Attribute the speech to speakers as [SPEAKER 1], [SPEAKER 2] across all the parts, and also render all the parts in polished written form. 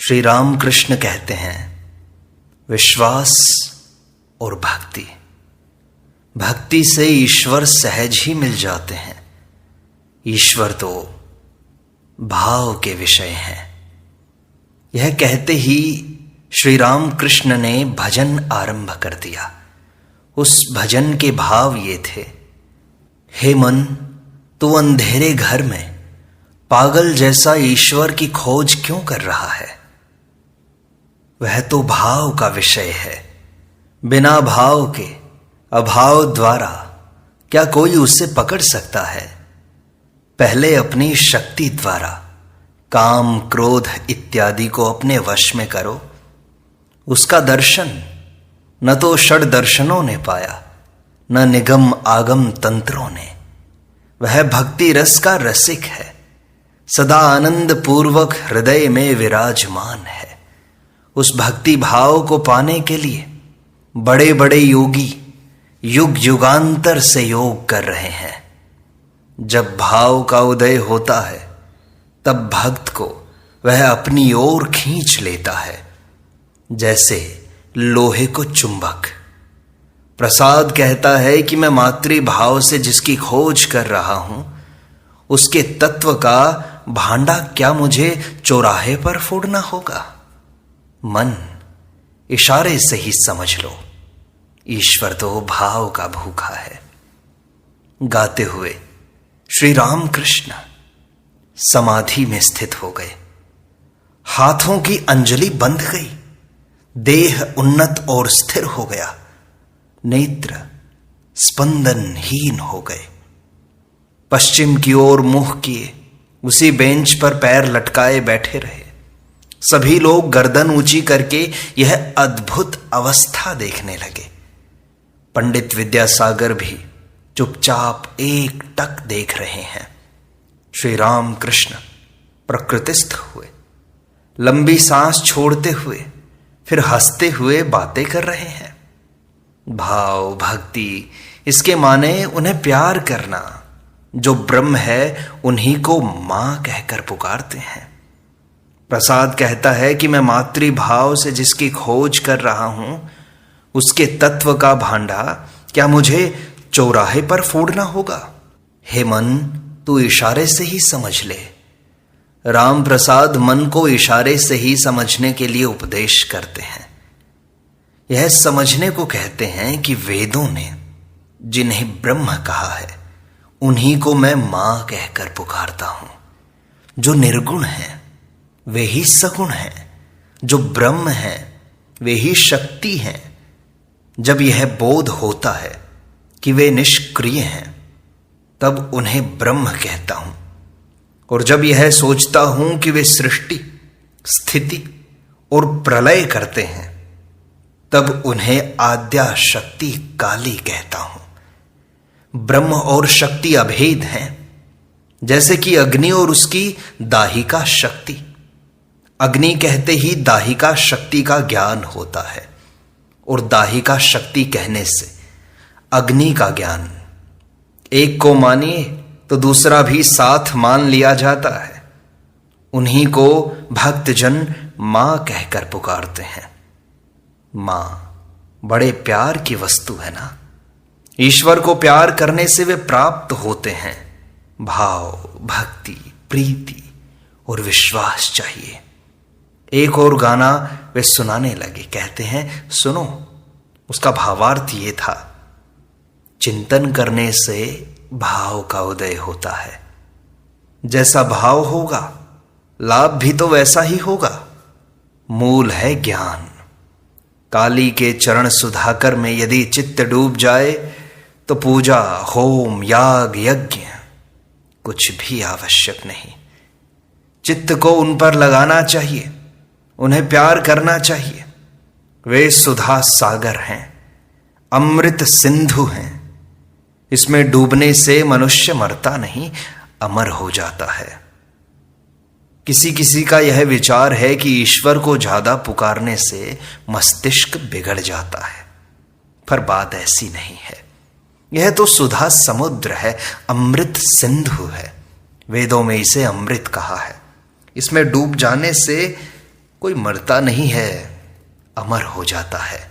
[SPEAKER 1] श्री राम कृष्ण कहते हैं, विश्वास और भक्ति। भक्ति से ईश्वर सहज ही मिल जाते हैं। ईश्वर तो भाव के विषय हैं। यह कहते ही श्री राम कृष्ण ने भजन आरंभ कर दिया। उस भजन के भाव ये थे, हे मन, तू अंधेरे घर में पागल जैसा ईश्वर की खोज क्यों कर रहा है? वह तो भाव का विषय है। बिना भाव के, अभाव द्वारा क्या कोई उसे पकड़ सकता है? पहले अपनी शक्ति द्वारा काम, क्रोध इत्यादि को अपने वश में करो। उसका दर्शन न तो षड दर्शनों ने पाया, न निगम आगम तंत्रों ने। वह भक्ति रस का रसिक है, सदा आनंद पूर्वक हृदय में विराजमान है। उस भक्ति भाव को पाने के लिए बड़े बड़े योगी युग युगांतर से योग कर रहे हैं। जब भाव का उदय होता है तब भक्त को वह अपनी ओर खींच लेता है, जैसे लोहे को चुंबक। प्रसाद कहता है कि मैं मातृभाव से जिसकी खोज कर रहा हूं, उसके तत्व का भांडा क्या मुझे चौराहे पर फोड़ना होगा? मन, इशारे से ही समझ लो, ईश्वर तो भाव का भूखा है। गाते हुए श्री राम कृष्ण समाधि में स्थित हो गए। हाथों की अंजलि बंध गई, देह उन्नत और स्थिर हो गया, नेत्र स्पंदनहीन हो गए। पश्चिम की ओर मुंह किए उसी बेंच पर पैर लटकाए बैठे रहे। सभी लोग गर्दन ऊंची करके यह अद्भुत अवस्था देखने लगे। पंडित विद्यासागर भी चुपचाप एक टक देख रहे हैं। श्री राम कृष्ण प्रकृतिस्थ हुए, लंबी सांस छोड़ते हुए फिर हंसते हुए बातें कर रहे हैं। भाव, भक्ति, इसके माने उन्हें प्यार करना। जो ब्रह्म है उन्हीं को मां कहकर पुकारते हैं। प्रसाद कहता है कि मैं मातृभाव से जिसकी खोज कर रहा हूं, उसके तत्व का भांडा क्या मुझे चौराहे पर फोड़ना होगा? हे मन, तू इशारे से ही समझ ले। राम प्रसाद मन को इशारे से ही समझने के लिए उपदेश करते हैं। यह समझने को कहते हैं कि वेदों ने जिन्हें ब्रह्म कहा है, उन्हीं को मैं मां कहकर पुकारता हूं। जो निर्गुण हैं वे ही सगुण हैं, जो ब्रह्म हैं वे ही शक्ति हैं। जब यह बोध होता है कि वे निष्क्रिय हैं, तब उन्हें ब्रह्म कहता हूं। और जब यह सोचता हूं कि वे सृष्टि, स्थिति और प्रलय करते हैं, तब उन्हें आद्या शक्ति काली कहता हूं। ब्रह्म और शक्ति अभेद हैं, जैसे कि अग्नि और उसकी दाहिका शक्ति। अग्नि कहते ही दाहिका शक्ति का ज्ञान होता है, और दाहिका शक्ति कहने से अग्नि का ज्ञान। एक को मानिए तो दूसरा भी साथ मान लिया जाता है। उन्हीं को भक्तजन मां कहकर पुकारते हैं। मां बड़े प्यार की वस्तु है ना। ईश्वर को प्यार करने से वे प्राप्त होते हैं। भाव, भक्ति, प्रीति और विश्वास चाहिए। एक और गाना वे सुनाने लगे। कहते हैं, सुनो। उसका भावार्थ ये था, चिंतन करने से भाव का उदय होता है। जैसा भाव होगा, लाभ भी तो वैसा ही होगा। मूल है ज्ञान। काली के चरण सुधाकर में यदि चित्त डूब जाए तो पूजा, होम, याग, यज्ञ कुछ भी आवश्यक नहीं। चित्त को उन पर लगाना चाहिए, उन्हें प्यार करना चाहिए। वे सुधा सागर हैं, अमृत सिंधु हैं। इसमें डूबने से मनुष्य मरता नहीं, अमर हो जाता है। किसी किसी का यह विचार है कि ईश्वर को ज्यादा पुकारने से मस्तिष्क बिगड़ जाता है, पर बात ऐसी नहीं है। यह तो सुधा समुद्र है, अमृत सिंधु है। वेदों में इसे अमृत कहा है। इसमें डूब जाने से कोई मरता नहीं है, अमर हो जाता है।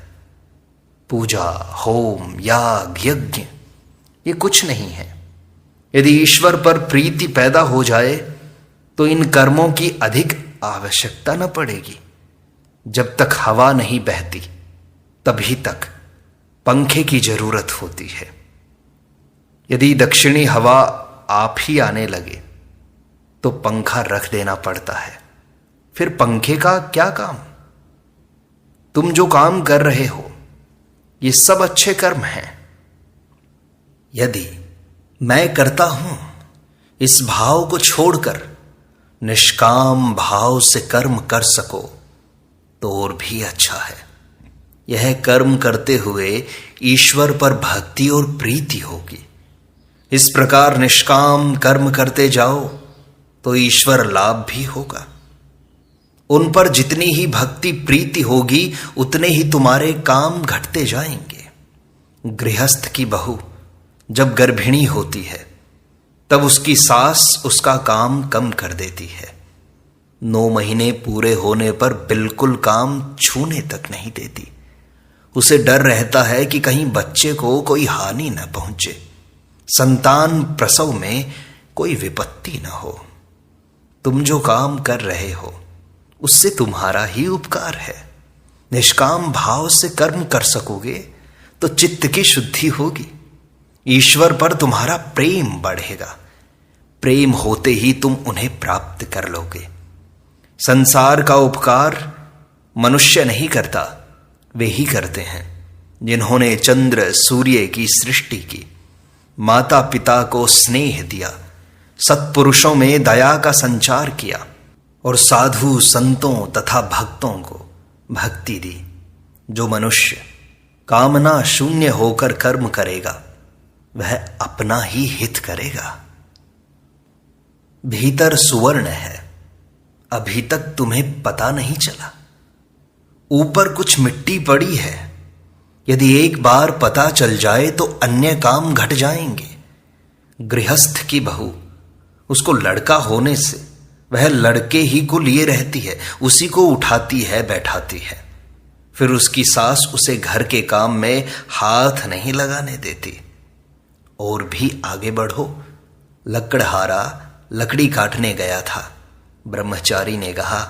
[SPEAKER 1] पूजा, होम, याग, यज्ञ ये कुछ नहीं है। यदि ईश्वर पर प्रीति पैदा हो जाए तो इन कर्मों की अधिक आवश्यकता न पड़ेगी। जब तक हवा नहीं बहती तभी तक पंखे की जरूरत होती है। यदि दक्षिणी हवा आप ही आने लगे तो पंखा रख देना पड़ता है। फिर पंखे का क्या काम? तुम जो काम कर रहे हो ये सब अच्छे कर्म हैं। यदि मैं करता हूं इस भाव को छोड़कर निष्काम भाव से कर्म कर सको तो और भी अच्छा है। यह कर्म करते हुए ईश्वर पर भक्ति और प्रीति होगी। इस प्रकार निष्काम कर्म करते जाओ तो ईश्वर लाभ भी होगा। उन पर जितनी ही भक्ति प्रीति होगी उतने ही तुम्हारे काम घटते जाएंगे। गृहस्थ की बहू जब गर्भिणी होती है तब उसकी सास उसका काम कम कर देती है। 9 महीने पूरे होने पर बिल्कुल काम छूने तक नहीं देती। उसे डर रहता है कि कहीं बच्चे को कोई हानि न पहुंचे, संतान प्रसव में कोई विपत्ति न हो। तुम जो काम कर रहे हो उससे तुम्हारा ही उपकार है। निष्काम भाव से कर्म कर सकोगे तो चित्त की शुद्धि होगी। ईश्वर पर तुम्हारा प्रेम बढ़ेगा। प्रेम होते ही तुम उन्हें प्राप्त कर लोगे। संसार का उपकार मनुष्य नहीं करता, वे ही करते हैं जिन्होंने चंद्र सूर्य की सृष्टि की, माता पिता को स्नेह दिया, सत्पुरुषों में दया का संचार किया और साधु संतों तथा भक्तों को भक्ति दी। जो मनुष्य कामना शून्य होकर कर्म करेगा वह अपना ही हित करेगा। भीतर सुवर्ण है, अभी तक तुम्हें पता नहीं चला। ऊपर कुछ मिट्टी पड़ी है, यदि एक बार पता चल जाए तो अन्य काम घट जाएंगे। गृहस्थ की बहू, उसको लड़का होने से वह लड़के ही को लिए रहती है, उसी को उठाती है, बैठाती है। फिर उसकी सास उसे घर के काम में हाथ नहीं लगाने देती। और भी आगे बढ़ो। लकड़हारा लकड़ी काटने गया था। ब्रह्मचारी ने कहा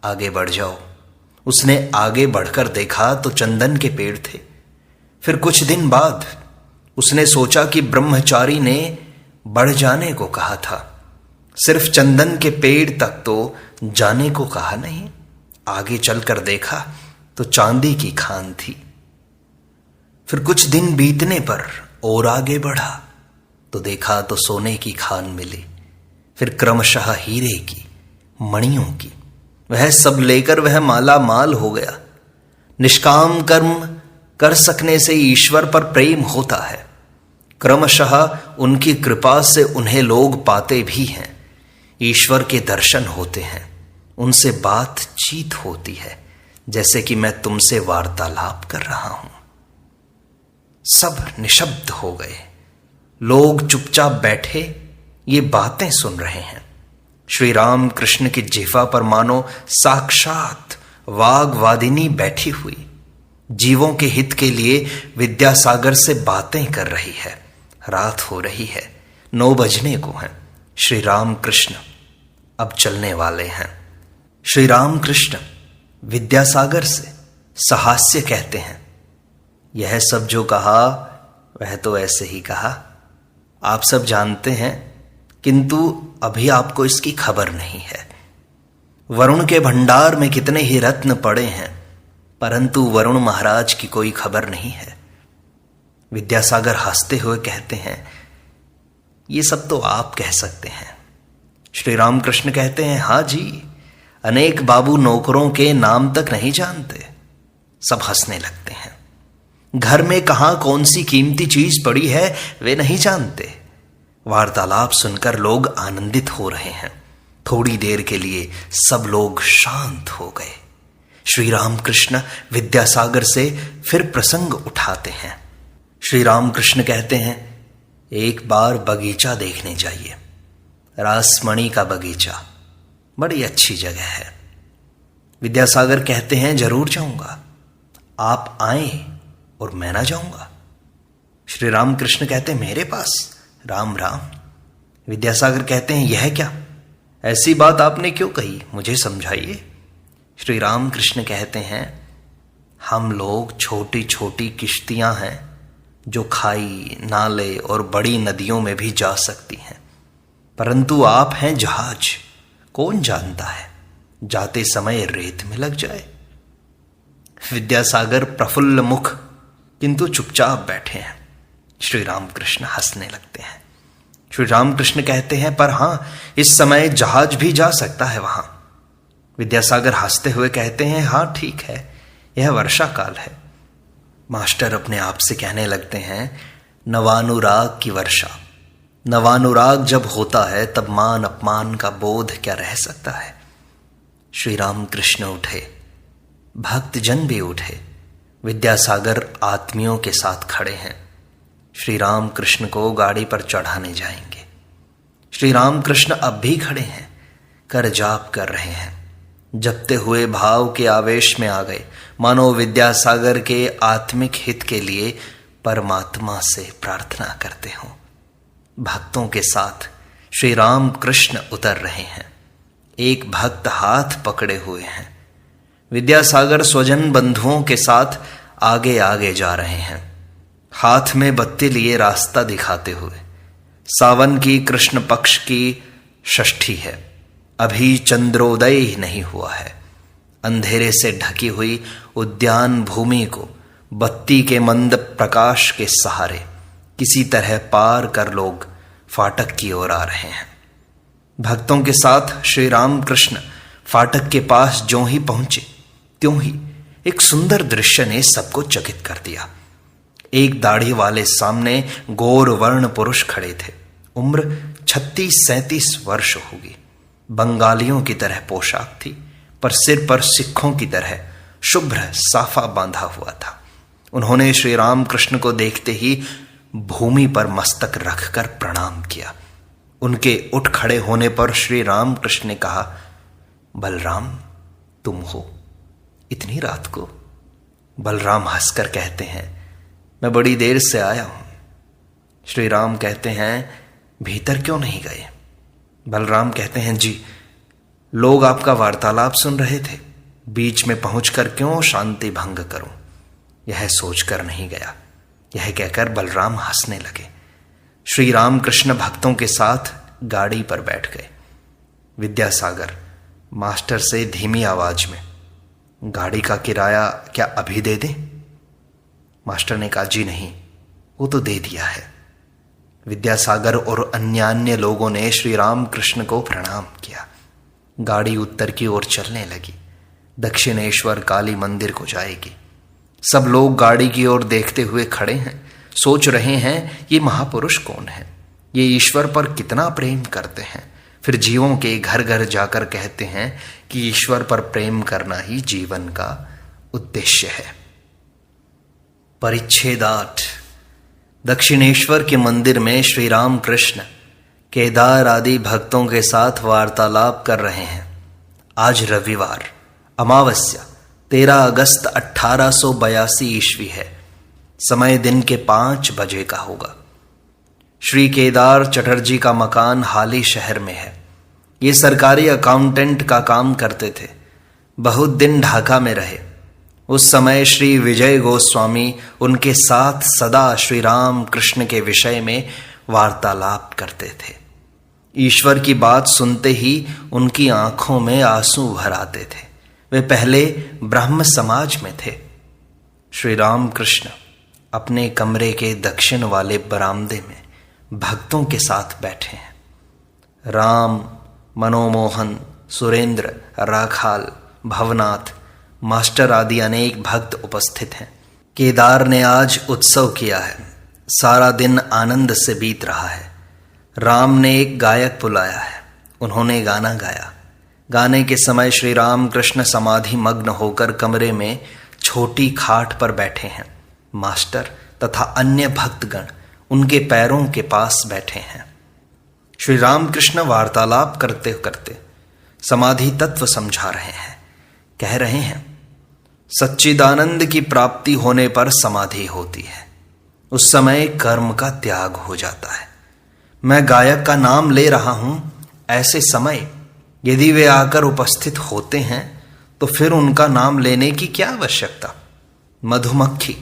[SPEAKER 1] आगे बढ़ जाओ। उसने आगे बढ़कर देखा तो चंदन के पेड़ थे। फिर कुछ दिन बाद उसने सोचा कि ब्रह्मचारी ने बढ़ जाने को कहा था, सिर्फ चंदन के पेड़ तक तो जाने को कहा नहीं। आगे चलकर देखा तो चांदी की खान थी। फिर कुछ दिन बीतने पर और आगे बढ़ा तो देखा तो सोने की खान मिली। फिर क्रमशः हीरे की, मणियों की, वह सब लेकर वह माला माल हो गया। निष्काम कर्म कर सकने से ईश्वर पर प्रेम होता है। क्रमशः उनकी कृपा से उन्हें लोग पाते भी हैं। ईश्वर के दर्शन होते हैं, उनसे बातचीत होती है, जैसे कि मैं तुमसे वार्तालाप कर रहा हूं। सब निशब्द हो गए। लोग चुपचाप बैठे ये बातें सुन रहे हैं। श्री राम कृष्ण की जिह्वा पर मानो साक्षात वाग्वादिनी बैठी हुई जीवों के हित के लिए विद्यासागर से बातें कर रही है। रात हो रही है, 9 बजने को हैं। श्री राम कृष्ण अब चलने वाले हैं। श्री राम कृष्ण विद्यासागर से सहास्य कहते हैं, यह सब जो कहा वह तो ऐसे ही कहा, आप सब जानते हैं, किंतु अभी आपको इसकी खबर नहीं है। वरुण के भंडार में कितने ही रत्न पड़े हैं, परंतु वरुण महाराज की कोई खबर नहीं है। विद्यासागर हंसते हुए कहते हैं, ये सब तो आप कह सकते हैं। श्री रामकृष्ण कहते हैं, हाँ जी, अनेक बाबू नौकरों के नाम तक नहीं जानते। सब हंसने लगते हैं। घर में कहां कौन सी कीमती चीज पड़ी है वे नहीं जानते। वार्तालाप सुनकर लोग आनंदित हो रहे हैं। थोड़ी देर के लिए सब लोग शांत हो गए। श्री रामकृष्ण विद्यासागर से फिर प्रसंग उठाते हैं। श्री रामकृष्ण कहते हैं, एक बार बगीचा देखने जाइए, रासमणि का बगीचा, बड़ी अच्छी जगह है। विद्यासागर कहते हैं जरूर जाऊंगा, आप आए और मैं ना जाऊंगा। श्री राम कृष्ण कहते हैं मेरे पास? राम राम। विद्यासागर कहते हैं यह क्या, ऐसी बात आपने क्यों कही, मुझे समझाइए। श्री राम कृष्ण कहते हैं हम लोग छोटी छोटी किश्तियां हैं जो खाई, नाले और बड़ी नदियों में भी जा सकती हैं, परंतु आप हैं जहाज, कौन जानता है जाते समय रेत में लग जाए। विद्यासागर प्रफुल्ल मुख किंतु चुपचाप बैठे हैं। श्री रामकृष्ण हंसने लगते हैं। श्री रामकृष्ण कहते हैं पर हां, इस समय जहाज भी जा सकता है वहां। विद्यासागर हंसते हुए कहते हैं हां ठीक है, यह वर्षा काल है। मास्टर अपने आप से कहने लगते हैं नवानुराग की वर्षा। नवानुराग जब होता है तब मान अपमान का बोध क्या रह सकता है। श्री रामकृष्ण उठे, भक्तजन भी उठे। विद्यासागर आत्मियों के साथ खड़े हैं। श्री रामकृष्ण को गाड़ी पर चढ़ाने जाएंगे। श्री रामकृष्ण अब भी खड़े हैं, कर जाप कर रहे हैं। जपते हुए भाव के आवेश में आ गए, मानो विद्यासागर के आत्मिक हित के लिए परमात्मा से प्रार्थना करते हों। भक्तों के साथ श्री राम कृष्ण उतर रहे हैं। एक भक्त हाथ पकड़े हुए हैं। विद्यासागर स्वजन बंधुओं के साथ आगे आगे जा रहे हैं, हाथ में बत्ती लिए रास्ता दिखाते हुए। सावन की कृष्ण पक्ष की षष्ठी है, अभी चंद्रोदय ही नहीं हुआ है। अंधेरे से ढकी हुई उद्यान भूमि को बत्ती के मंद प्रकाश के सहारे किसी तरह पार कर लोग फाटक की ओर आ रहे हैं। भक्तों के साथ श्री रामकृष्ण फाटक के पास ज्यों ही पहुंचे त्यों ही एक सुंदर दृश्य ने सबको चकित कर दिया। एक दाढ़ी वाले सामने गौर वर्ण पुरुष खड़े थे। उम्र 36-37 वर्ष होगी। बंगालियों की तरह पोशाक थी, पर सिर पर सिखों की तरह शुभ्र साफा बांधा हुआ था। उन्होंने श्री रामकृष्ण को देखते ही भूमि पर मस्तक रखकर प्रणाम किया। उनके उठ खड़े होने पर श्री रामकृष्ण ने कहा, बलराम तुम हो इतनी रात को? बलराम हंसकर कहते हैं, मैं बड़ी देर से आया हूं। श्री राम कहते हैं, भीतर क्यों नहीं गए? बलराम कहते हैं, जी लोग आपका वार्तालाप सुन रहे थे, बीच में पहुंचकर क्यों शांति भंग करूं, यह सोचकर नहीं गया। यह कहकर बलराम हंसने लगे। श्री रामकृष्ण भक्तों के साथ गाड़ी पर बैठ गए। विद्यासागर मास्टर से धीमी आवाज में, गाड़ी का किराया क्या अभी दे दें? मास्टर ने कहा, जी नहीं, वो तो दे दिया है। विद्यासागर और अन्य लोगों ने श्री रामकृष्ण को प्रणाम किया। गाड़ी उत्तर की ओर चलने लगी। दक्षिणेश्वर काली मंदिर को जाएगी। सब लोग गाड़ी की ओर देखते हुए खड़े हैं, सोच रहे हैं ये महापुरुष कौन है, ये ईश्वर पर कितना प्रेम करते हैं। फिर जीवों के घर घर जाकर कहते हैं कि ईश्वर पर प्रेम करना ही जीवन का उद्देश्य है। परिच्छेद 8। दक्षिणेश्वर के मंदिर में श्री राम कृष्ण केदार आदि भक्तों के साथ वार्तालाप कर रहे हैं। आज रविवार अमावस्या 13 अगस्त 1882 ईस्वी है। समय दिन के 5 बजे का होगा। श्री केदार चटर्जी का मकान हाली शहर में है। ये सरकारी अकाउंटेंट का काम करते थे। बहुत दिन ढाका में रहे। उस समय श्री विजय गोस्वामी उनके साथ सदा श्री राम कृष्ण के विषय में वार्तालाप करते थे। ईश्वर की बात सुनते ही उनकी आंखों में आंसू भर आते थे। वे पहले ब्रह्म समाज में थे। श्री राम कृष्ण अपने कमरे के दक्षिण वाले बरामदे में भक्तों के साथ बैठे हैं। राम, मनोमोहन, सुरेंद्र, राखाल, भवनाथ, मास्टर आदि अनेक भक्त उपस्थित हैं। केदार ने आज उत्सव किया है। सारा दिन आनंद से बीत रहा है। राम ने एक गायक बुलाया है। उन्होंने गाना गाया। गाने के समय श्री राम कृष्ण समाधि मग्न होकर कमरे में छोटी खाट पर बैठे हैं। मास्टर तथा अन्य भक्तगण उनके पैरों के पास बैठे हैं। श्री रामकृष्ण वार्तालाप करते करते समाधि तत्व समझा रहे हैं। कह रहे हैं, सच्चिदानंद की प्राप्ति होने पर समाधि होती है, उस समय कर्म का त्याग हो जाता है। मैं गायक का नाम ले रहा हूं, ऐसे समय यदि वे आकर उपस्थित होते हैं तो फिर उनका नाम लेने की क्या आवश्यकता। मधुमक्खी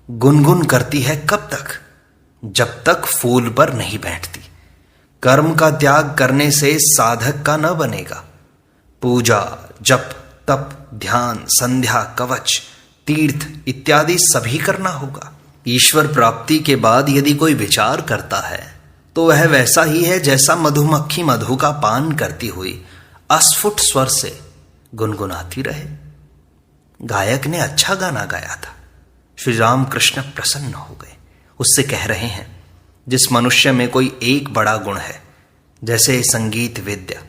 [SPEAKER 1] गुनगुन करती है कब तक? जब तक फूल पर नहीं बैठती। कर्म का त्याग करने से साधक का न बनेगा। पूजा, जप, तप, ध्यान, संध्या, कवच, तीर्थ इत्यादि सभी करना होगा। ईश्वर प्राप्ति के बाद यदि कोई विचार करता है तो वह वैसा ही है जैसा मधुमक्खी मधु का पान करती हुई अस्फुट स्वर से गुनगुनाती रहे। गायक ने अच्छा गाना गाया था। श्री राम कृष्ण प्रसन्न हो गए। उससे कह रहे हैं, जिस मनुष्य में कोई एक बड़ा गुण है, जैसे संगीत विद्या,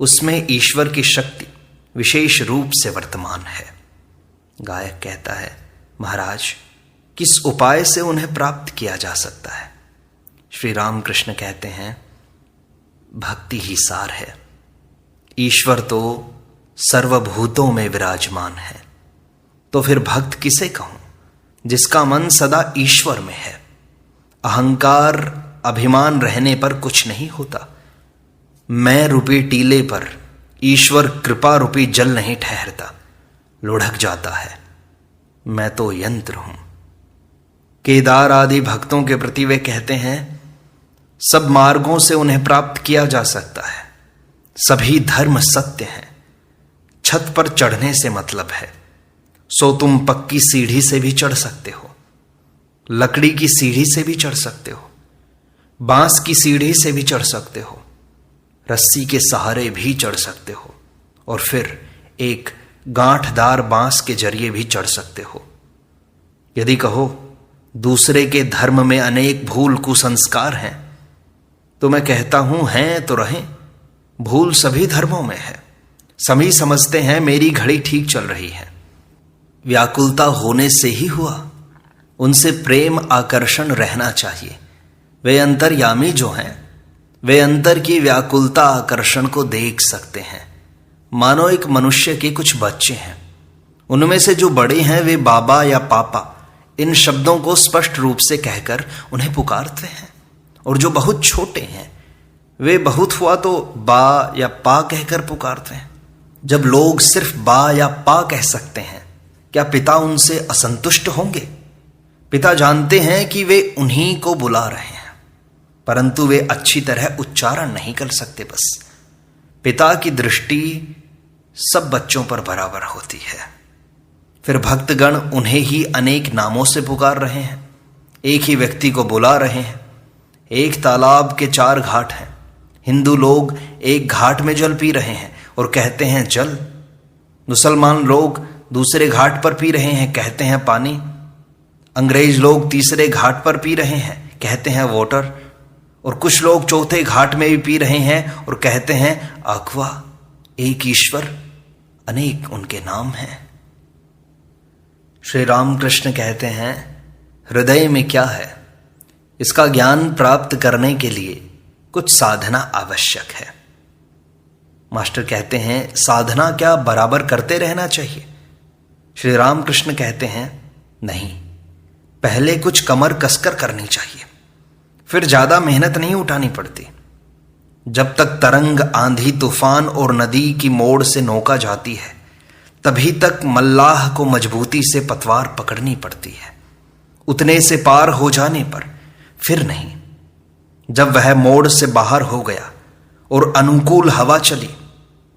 [SPEAKER 1] उसमें ईश्वर की शक्ति विशेष रूप से वर्तमान है। गायक कहता है, महाराज किस उपाय से उन्हें प्राप्त किया जा सकता है? श्री राम कृष्ण कहते हैं, भक्ति ही सार है। ईश्वर तो सर्वभूतों में विराजमान है, तो फिर भक्त किसे कहूं? जिसका मन सदा ईश्वर में है। अहंकार, अभिमान रहने पर कुछ नहीं होता। मैं रूपी टीले पर ईश्वर कृपा रूपी जल नहीं ठहरता, लुढ़क जाता है। मैं तो यंत्र हूं। केदार आदि भक्तों के प्रति वे कहते हैं, सब मार्गों से उन्हें प्राप्त किया जा सकता है। सभी धर्म सत्य हैं। छत पर चढ़ने से मतलब है, सो तुम पक्की सीढ़ी से भी चढ़ सकते हो, लकड़ी की सीढ़ी से भी चढ़ सकते हो, बांस की सीढ़ी से भी चढ़ सकते हो, रस्सी के सहारे भी चढ़ सकते हो, और फिर एक गांठदार बांस के जरिए भी चढ़ सकते हो। यदि कहो दूसरे के धर्म में अनेक भूल कुसंस्कार हैं, तो मैं कहता हूं हैं तो रहें। भूल सभी धर्मों में है। सभी समझते हैं मेरी घड़ी ठीक चल रही है। व्याकुलता होने से ही हुआ। उनसे प्रेम आकर्षण रहना चाहिए। वे अंतर्यामी जो हैं, वे अंतर की व्याकुलता आकर्षण को देख सकते हैं। मानो एक मनुष्य के कुछ बच्चे हैं, उनमें से जो बड़े हैं वे बाबा या पापा इन शब्दों को स्पष्ट रूप से कहकर उन्हें पुकारते हैं, और जो बहुत छोटे हैं वे बहुत हुआ तो बा या पा कहकर पुकारते हैं। जब लोग सिर्फ बा या पा कह सकते हैं, क्या पिता उनसे असंतुष्ट होंगे? पिता जानते हैं कि वे उन्हीं को बुला रहे हैं, परंतु वे अच्छी तरह उच्चारण नहीं कर सकते। बस पिता की दृष्टि सब बच्चों पर बराबर होती है। फिर भक्तगण उन्हें ही अनेक नामों से पुकार रहे हैं, एक ही व्यक्ति को बुला रहे हैं। एक तालाब के 4 घाट हैं। हिंदू लोग एक घाट में जल पी रहे हैं और कहते हैं जल। मुसलमान लोग दूसरे घाट पर पी रहे हैं, कहते हैं पानी। अंग्रेज लोग तीसरे घाट पर पी रहे हैं, कहते हैं वाटर। और कुछ लोग चौथे घाट में भी पी रहे हैं और कहते हैं अक्वा। एक ईश्वर, अनेक उनके नाम हैं। श्री रामकृष्ण कहते हैं, हृदय में क्या है, इसका ज्ञान प्राप्त करने के लिए कुछ साधना आवश्यक है। मास्टर कहते हैं, साधना क्या बराबर करते रहना चाहिए? श्री रामकृष्ण कहते हैं, नहीं, पहले कुछ कमर कसकर करनी चाहिए, फिर ज्यादा मेहनत नहीं उठानी पड़ती। जब तक तरंग, आंधी, तूफान और नदी की मोड़ से नौका जाती है, तभी तक मल्लाह को मजबूती से पतवार पकड़नी पड़ती है। उतने से पार हो जाने पर फिर नहीं। जब वह मोड़ से बाहर हो गया और अनुकूल हवा चली,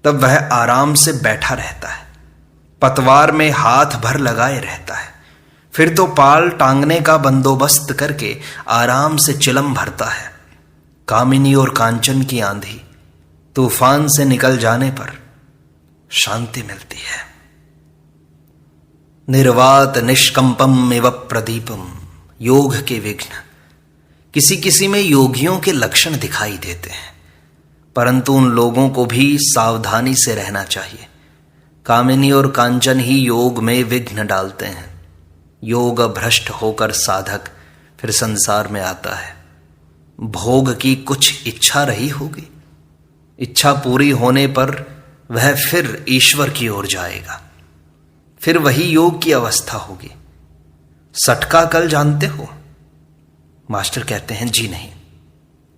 [SPEAKER 1] तब वह आराम से बैठा रहता है, पतवार में हाथ भर लगाए रहता है। फिर तो पाल टांगने का बंदोबस्त करके आराम से चिलम भरता है। कामिनी और कांचन की आंधी, तूफान से निकल जाने पर शांति मिलती है। निर्वात निष्कंपम एव प्रदीपम, योग के विघ्न। किसी किसी में योगियों के लक्षण दिखाई देते हैं, परंतु उन लोगों को भी सावधानी से रहना चाहिए। कामिनी और कांचन ही योग में विघ्न डालते हैं। योग भ्रष्ट होकर साधक फिर संसार में आता है। भोग की कुछ इच्छा रही होगी, इच्छा पूरी होने पर वह फिर ईश्वर की ओर जाएगा। फिर वही योग की अवस्था होगी। सटका कल जानते हो? मास्टर कहते हैं जी नहीं।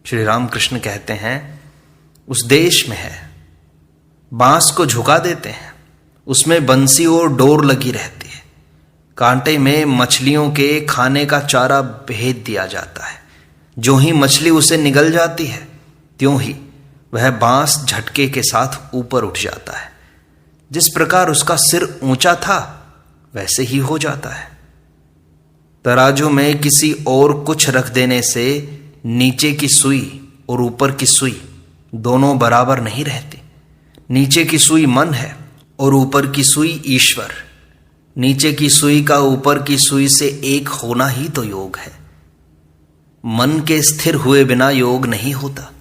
[SPEAKER 1] श्री रामकृष्ण कहते हैं उस देश में है, बांस को झुका देते हैं, उसमें बंसी और डोर लगी रहती है, कांटे में मछलियों के खाने का चारा भेद दिया जाता है। जो ही मछली उसे निगल जाती है त्यों ही वह बांस झटके के साथ ऊपर उठ जाता है। जिस प्रकार उसका सिर ऊंचा था वैसे ही हो जाता है। तराजू में किसी और कुछ रख देने से नीचे की सुई और ऊपर की सुई दोनों बराबर नहीं रहती। नीचे की सुई मन है और ऊपर की सुई ईश्वर। नीचे की सुई का ऊपर की सुई से एक होना ही तो योग है। मन के स्थिर हुए बिना योग नहीं होता।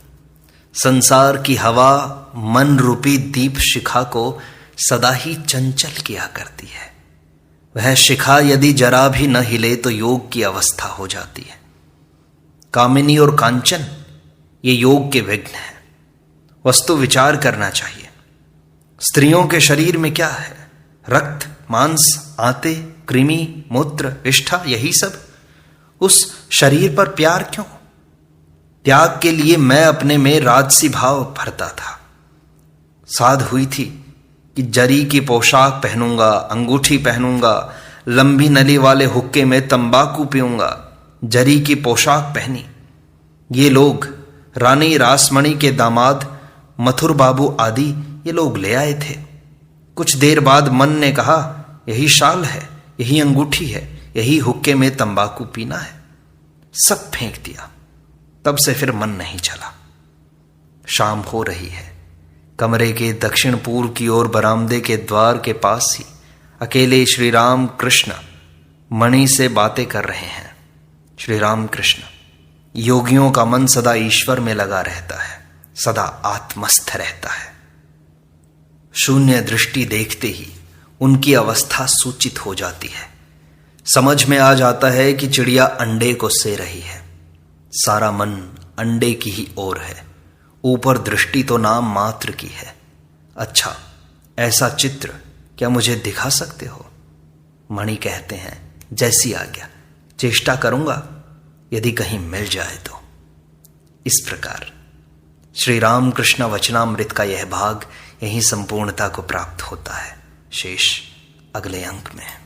[SPEAKER 1] संसार की हवा मन रूपी दीप शिखा को सदा ही चंचल किया करती है। वह शिखा यदि जरा भी न हिले तो योग की अवस्था हो जाती है। कामिनी और कांचन ये योग के विघ्न हैं। वस्तु विचार करना चाहिए। स्त्रियों के शरीर में क्या है? रक्त, मांस, आंते, कृमि, मूत्र, विष्ठा, यही सब। उस शरीर पर प्यार क्यों? त्याग के लिए मैं अपने में राजसी भाव भरता था। साध हुई थी कि जरी की पोशाक पहनूंगा, अंगूठी पहनूंगा, लंबी नली वाले हुक्के में तंबाकू पीऊंगा। जरी की पोशाक पहनी। ये लोग रानी रासमणि के दामाद मथुर बाबू आदि ये लोग ले आए थे। कुछ देर बाद मन ने कहा यही शाल है, यही अंगूठी है, यही हुक्के में तंबाकू पीना है। सब फेंक दिया। तब से फिर मन नहीं चला। शाम हो रही है। कमरे के दक्षिण पूर्व की ओर बरामदे के द्वार के पास ही अकेले श्री राम कृष्ण मणि से बातें कर रहे हैं। श्री राम कृष्ण, योगियों का मन सदा ईश्वर में लगा रहता है, सदा आत्मस्थ रहता है। शून्य दृष्टि देखते ही उनकी अवस्था सूचित हो जाती है। समझ में आ जाता है कि चिड़िया अंडे को से रही है। सारा मन अंडे की ही ओर है। ऊपर दृष्टि तो नाम मात्र की है। अच्छा, ऐसा चित्र क्या मुझे दिखा सकते हो? मणि कहते हैं जैसी आज्ञा, चेष्टा करूंगा यदि कहीं मिल जाए तो। इस प्रकार श्री रामकृष्ण वचनामृत का यह भाग यहीं संपूर्णता को प्राप्त होता है। शेष अगले अंक में।